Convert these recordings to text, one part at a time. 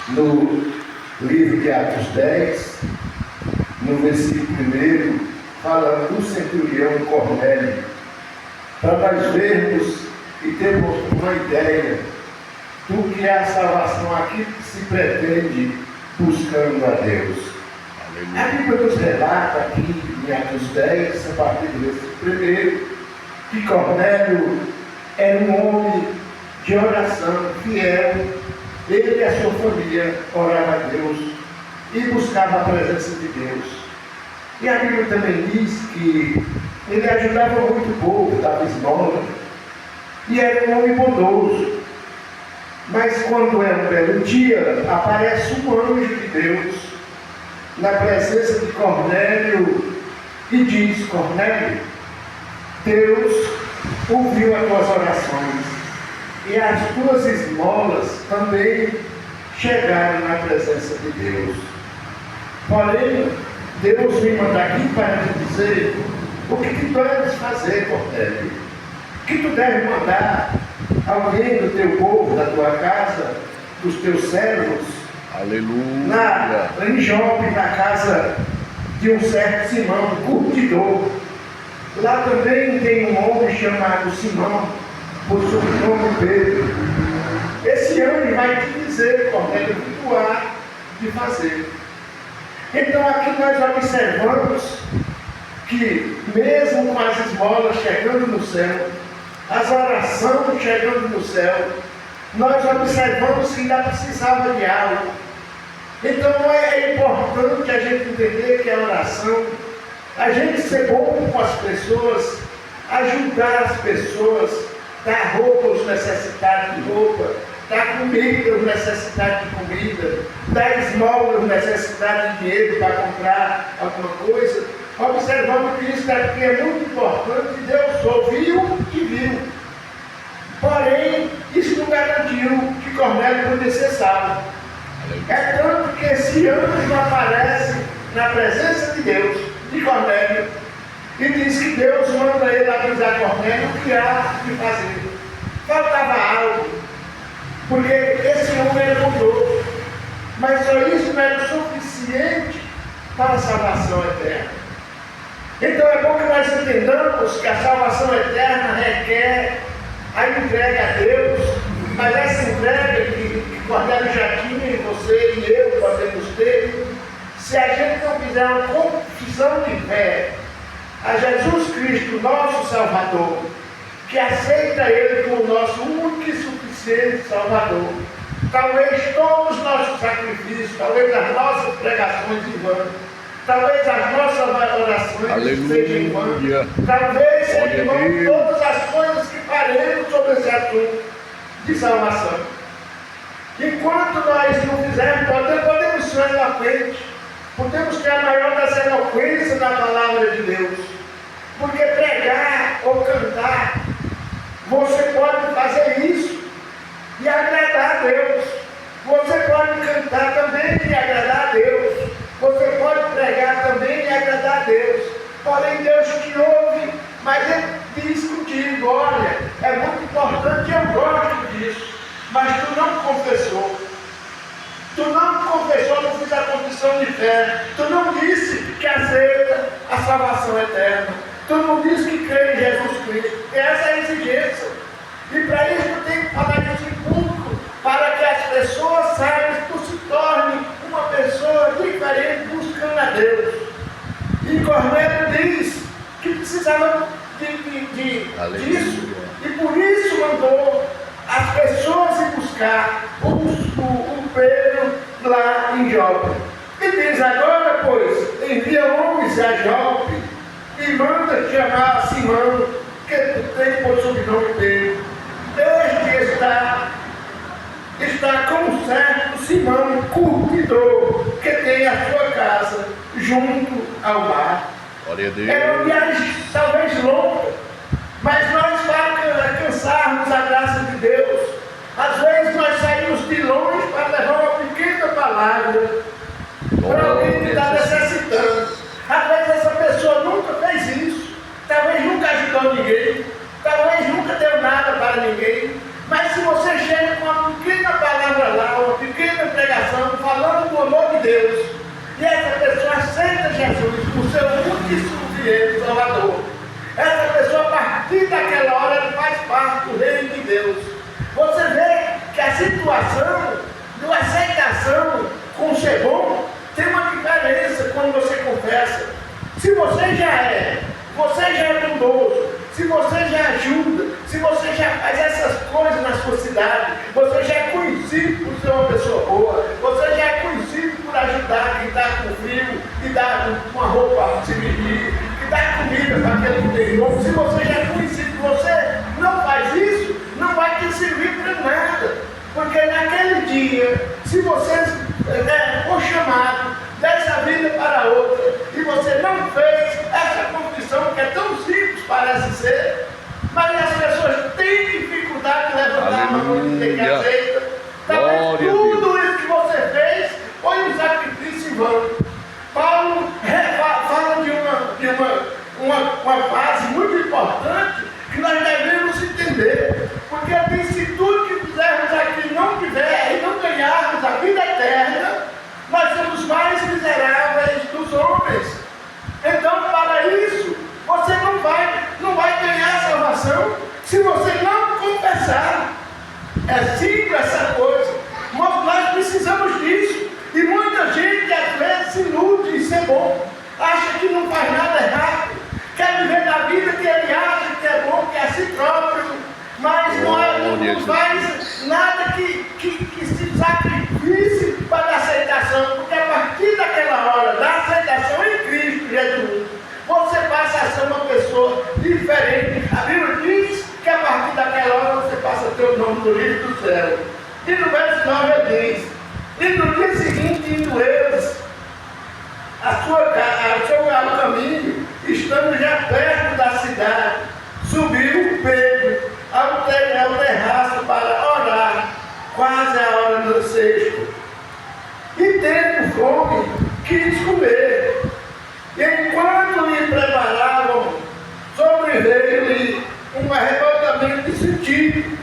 no livro de Atos 10, no versículo 1, falando do centurião Cornélio, para nós vermos e termos uma ideia do que é a salvação aqui que se pretende buscando a Deus. Aleluia. A Bíblia nos relata aqui em Atos 10, a partir do versículo 1, que Cornélio era um homem de oração fiel. Ele e a sua família oravam a Deus e buscavam a presença de Deus. E a Bíblia também diz que ele ajudava muito o povo, dava esmola, e era um homem bondoso. Mas quando é um belo dia, aparece um anjo de Deus na presença de Cornélio e diz: Cornélio, Deus ouviu as tuas orações e as tuas esmolas também chegaram na presença de Deus. Porém, Deus me manda aqui para te dizer o que tu deves fazer, Cornélio. Que tu deves mandar alguém do teu povo, da tua casa, dos teus servos, aleluia, em Jope, na casa de um certo Simão, curtidor. Lá também tem um homem chamado Simão, por sobrenome Pedro. Esse anjo vai te dizer, Cornélio, o que tu há de fazer. Então aqui nós observamos que mesmo com as esmolas chegando no céu, as orações chegando no céu, nós observamos que ainda precisava de algo. Então é importante a gente entender que a oração, a gente ser bom com as pessoas, ajudar as pessoas, dar roupa aos necessitados de roupa, dar comida aos necessitados de comida, dar esmola aos necessitados de dinheiro para comprar alguma coisa. Observamos que isso daqui é muito importante. Deus ouviu e viu. Porém, isso não garantiu que Cornélio pudesse ser salvo. É tanto que esse anjo aparece na presença de Deus, de Cornélio, e diz que Deus manda ele avisar Cornélio o que há de fazer. Faltava algo, porque esse homem era bondoso, mas só isso não era suficiente para a salvação eterna. Então é bom que nós entendamos que a salvação eterna requer a entrega a Deus, mas essa entrega que Cornélio já tinha, você e eu podemos ter, se a gente não fizer uma confissão de fé a Jesus Cristo, nosso Salvador, que aceita Ele como nosso único e suficiente Salvador, talvez todos os nossos sacrifícios, talvez as nossas pregações em vão, talvez as nossas orações sejam em vão, talvez sejam em vão todas as coisas que faremos sobre esse assunto de salvação. Enquanto nós não fizermos, podemos ser eloquentes, podemos ter a maior das eloquências da palavra de Deus, porque pregar ou cantar, você pode fazer isso e agradar a Deus. Você pode cantar também e agradar a Deus. Você pode pregar também e agradar a Deus. Porém, Deus te ouve, mas Ele diz contigo: olha, é muito importante, eu gosto disso, mas tu não confessou. Tu não confessou, não fiz a confissão de fé. Tu não disse que aceita a salvação eterna. Tu não disse que crê em Jesus Cristo. Essa é a exigência. E para isso tu tem que falar isso em público, para que as pessoas saibam que tu se torne uma pessoa diferente buscando a Deus. E Cornélio diz que precisava disso, e por isso mandou as pessoas ir buscar o Pedro lá em Jope. E diz agora, pois, envia homens a Jope e manda chamar Simão, que tem por sobrenome Pedro. Este está com um certo Simão, curtidor, que tem a sua casa junto ao mar. É uma viagem talvez longa, mas nós, para alcançarmos a graça de Deus, às vezes nós saímos de longe para levar uma pequena palavra para alguém que está necessitando. Às vezes essa pessoa nunca fez isso, talvez nunca ajudou ninguém, talvez nunca deu nada para ninguém, mas se você chega com uma pequena palavra lá, uma pequena pregação, Deus, e essa pessoa aceita Jesus como seu único e suficiente Salvador, essa pessoa, a partir daquela hora, ela faz parte do reino de Deus. Você vê que a situação de aceitação com ser bom tem uma diferença quando você confessa. Se você já é bondoso, se você já ajuda, se você já faz essas coisas na sua cidade, você já é conhecido por ser uma pessoa boa, você já é conhecido por ajudar quem está com frio, que dá uma roupa para se vestir, que dá comida para aquele que tem fome. Se você já é conhecido, você não faz isso, não vai te servir para nada. Porque naquele dia, se você for chamado dessa vida para outra, e você não fez essa confissão que é tão simples, parece ser, mas as pessoas têm dificuldade de levantar a mão e dizer que aceita. Talvez tudo isso que você fez foi um sacrifício em vão. Paulo fala de uma fase muito importante que nós devemos entender, porque ele diz: se tudo que fizermos aqui não tiver e não ganharmos a vida eterna, nós somos mais miseráveis dos homens. Então, para isso, você não vai ganhar salvação se você não confessar. É simples essa coisa, mas nós precisamos disso. E muita gente às vezes se ilude em ser bom, acha que não faz nada errado, quer viver na vida que ele acha que é bom, que é a si próprio, mas não faz nada que se sacrifique para a aceitação, porque a partir daquela hora da aceitação em Cristo Jesus, você passa a ser uma pessoa diferente. A Bíblia diz que a partir daquela hora você passa a ter o nome no livro do céu. E no verso 9 ele diz: e no dia seguinte, indo eles ao caminho, estando já perto da cidade, subiu Pedro ao terraço para orar, quase a hora do sexto. E tendo fome, quis comer. E enquanto lhe preparavam, sobreveio-lhe um arrebatamento de sentido,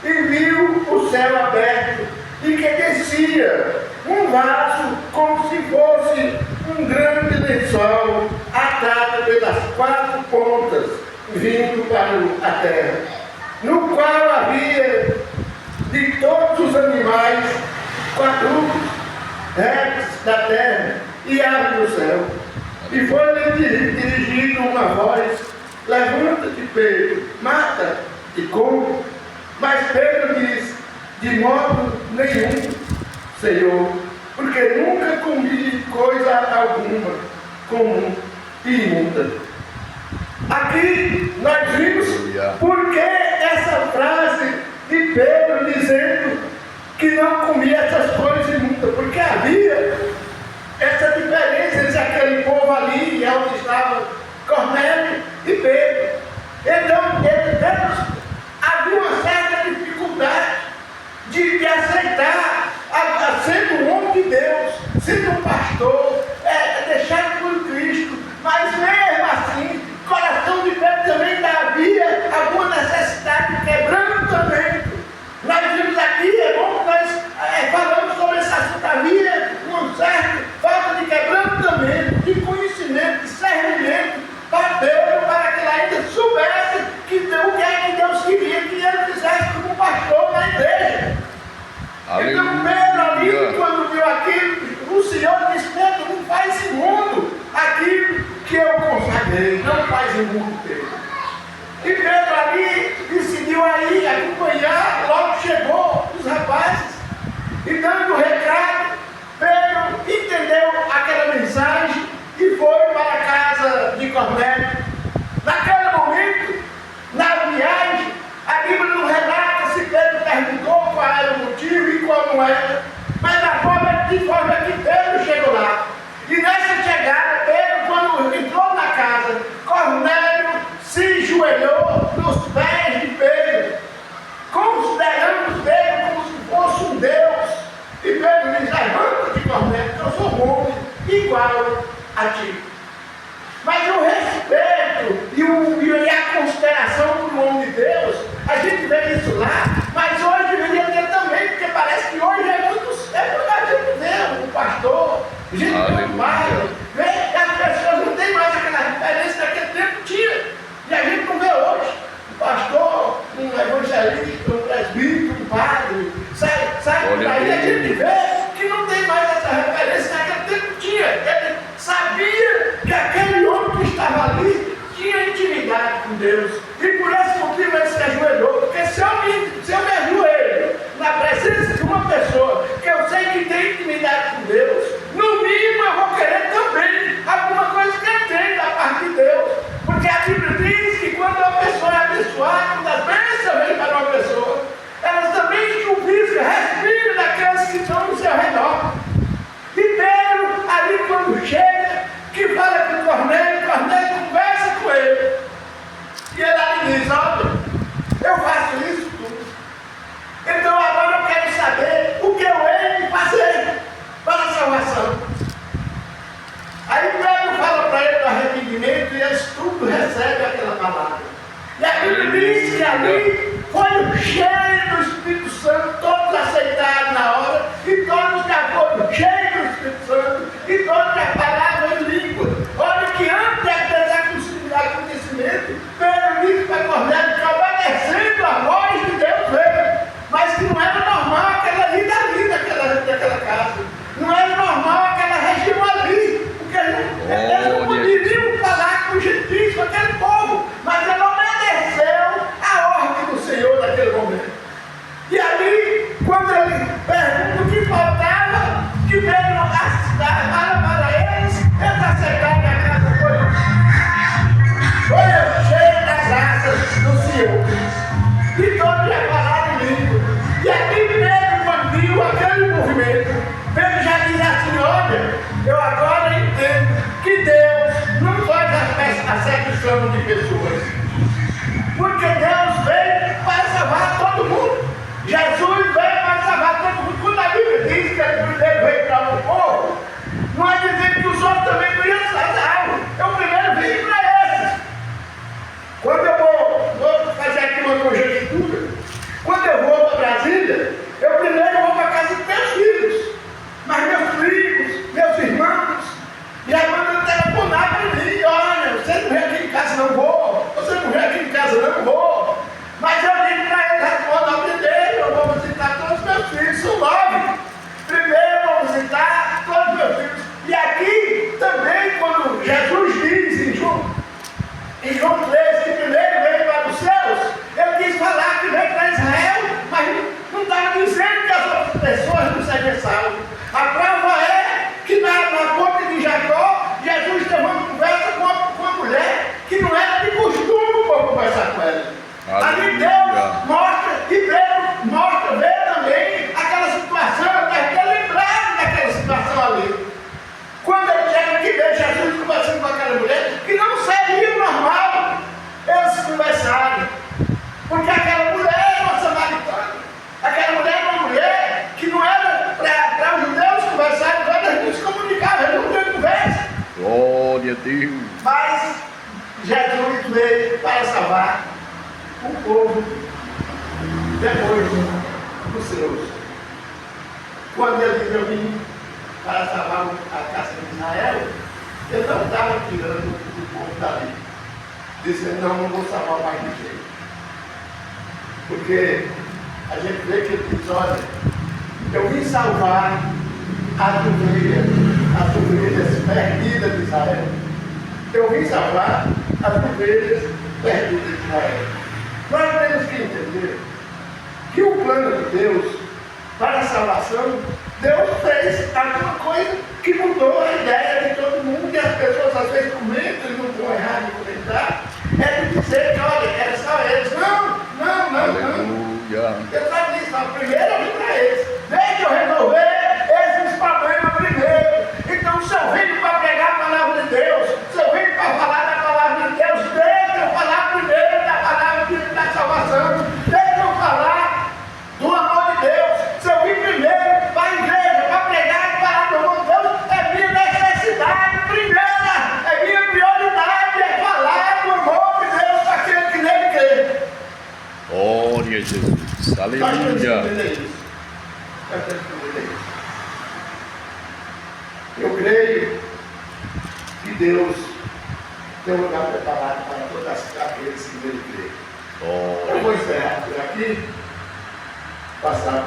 e viu o céu aberto, e que descia um vaso como se fosse um grande lençol atado pelas quatro pontas, vindo para a terra, no qual havia de todos os animais, quadrúpedes, répteis da terra e aves do céu. E foi-lhe dirigido uma voz: levanta-te, Pedro, mata e come. Mas Pedro diz: de modo nenhum, Senhor, porque nunca comi coisa alguma comum e imunda. Aqui nós vimos por que essa frase de Pedro dizendo que não comia essas coisas imundas, porque havia essa diferença entre aquele povo ali, onde estava Cornélio e Pedro. Então, havia uma certa dificuldade de aceitar, sendo um homem de Deus, sendo um pastor, deixado por Cristo, mas mesmo assim, o coração de Pedro também havia alguma necessidade de quebrantamento. Nós vimos aqui, é bom que nós falamos sobre esse assunto, havia uma certa falta de quebrantamento, de conhecimento, de discernimento para Pedro, para que ele ainda soubesse o que é que Deus queria que ele fizesse como pastor na igreja. Aleluia. Então Pedro ali, quando viu aquilo, o Senhor disse: Pedro, não faz imundo aquilo que eu consagrei, não faz imundo, Pedro. E Pedro ali decidiu aí acompanhar, logo chegou os rapazes, e dando o recado, Pedro entendeu aquela mensagem e foi para a casa de Cornélio. Naquele momento, na viagem, a Bíblia não relata se Pedro perguntou qual era o motivo e qual não era, mas de forma que Pedro chegou lá. E nessa chegada, Pedro, quando entrou na casa, Cornélio se enjoelhou nos pés de Pedro, considerando Pedro como se fosse um Deus. E Pedro diz: levanta-te, Cornélio, que eu sou um homem igual a ti. Mas o respeito e a consideração por um homem de Deus, a gente vê isso lá, mas hoje deveria ter também, porque parece que hoje a gente vê um pastor Aí a gente vê que não tem mais essa referência. Naquele tempo tinha. Ele sabia que aquele homem que estava ali tinha intimidade com Deus. E por esse motivo ele se ajoelhou. Porque se eu me ajoelho na presença de uma pessoa que eu sei que tem intimidade com Deus, no mínimo eu vou querer também alguma coisa que eu tenho da parte de Deus. Porque a Bíblia diz que quando uma pessoa é abençoada, quando as bênçãos vêm para uma pessoa, elas também chuviscam, respiram daqueles que estão no seu redor. E Pedro, ali quando chega, que fala com Cornélio conversa com ele. E ele ali diz: olha, eu faço isso tudo. Então agora eu quero saber o que eu hei de fazer para a salvação. Aí Pedro fala para ele do arrependimento e eles tudo recebem aquela palavra. E a Bíblia diz que ali foi cheio do Espírito Santo, todos aceitaram na hora, e todos já foram cheios do Espírito Santo, e todos já falavam em língua. Olha que antes desse acontecimento, Pedro disse para Cornélio que obedecendo a voz de Deus veio, mas que não era normal aquela vida ali daquela casa, não era normal aquela região ali, porque eles não poderiam falar com os gentios, com aquele povo, mas ele obedeceu a ordem do Senhor naquele momento. E ali, quando ele pergunta o que faltava, que Pedro para eles aceitaram a casa foi cheia das graças do Senhor. E todos já falaram em língua. E aqui Pedro, quando viu aquele movimento, Pedro já diz assim: olha, eu agora entendo que Deus não faz acepção de pessoas, porque Deus veio para salvar todo mundo. Jesus veio para salvar todo mundo. Quando a Bíblia diz que ele primeiro veio para o povo, não é dizer que os outros também não iam ser salvos. Eu primeiro vim para esses. Quando eu vou fazer aqui uma conjectura, quando eu vou para Brasília, eu primeiro vou para a casa dos meus filhos. Mas meus primos, meus irmãos, já mandam telefonar para mim: olha, você não vem aqui em casa, não vou. Você não vem aqui em casa, não vou. Mas eu digo para eles: respondo primeiro, eu vou visitar todos os meus filhos, são 9. Primeiro eu vou visitar todos os meus filhos. E aqui também, quando Jesus diz em João 13, que primeiro veio para os céus, ele quis falar que veio para Israel, mas não estava dizendo que as outras pessoas não seriam salvas. A prova é que na ponte de Jacó, Jesus teve uma conversa com uma mulher que não era de costume para conversar com ela. Ali Deus mostra, e Deus mostra, vê também aquela situação, deve ter lembrado daquela situação ali. Quando ele chega que vê Jesus conversando com aquela mulher, que não seria normal eles conversarem, porque aquela mulher era uma samaritana, aquela mulher era uma mulher que não era para os judeus conversarem, eles não se comunicavam, eles não tinham conversa. Glória a Deus. Mas Jesus veio para salvar o povo depois dos seus. Quando ele diz: eu vim para salvar a casa de Israel, ele não estava tirando o povo dali, dizendo: não vou salvar mais ninguém. Porque a gente vê que ele diz: olha, eu vim salvar as ovelhas perdidas de Israel. Eu vim salvar as ovelhas perdidas de Israel. Nós temos que entender que o plano de Deus para a salvação, Deus fez alguma coisa que mudou a ideia de todo mundo, e as pessoas às vezes comentam e não estão errados em comentar, é de dizer que, olha, era só eles. Não. Eu estava dizendo: primeiro eu vim para eles, deixa eu resolver esses problemas primeiro. Então, se eu venho para pregar a palavra de Deus, se eu venho para falar da palavra de Deus, deixa eu falar primeiro da palavra da salvação, deixa eu falar do amor de Deus. Se eu vim primeiro para a igreja, para pregar e falar do amor de Deus, é minha necessidade primeira, é minha prioridade, é falar do amor de Deus para aquele que nele crê. Glória a Jesus. Aleluia. Eu creio que Deus tem um lugar preparado para todos aqueles que nele creem. Eu vou encerrar por aqui, passar para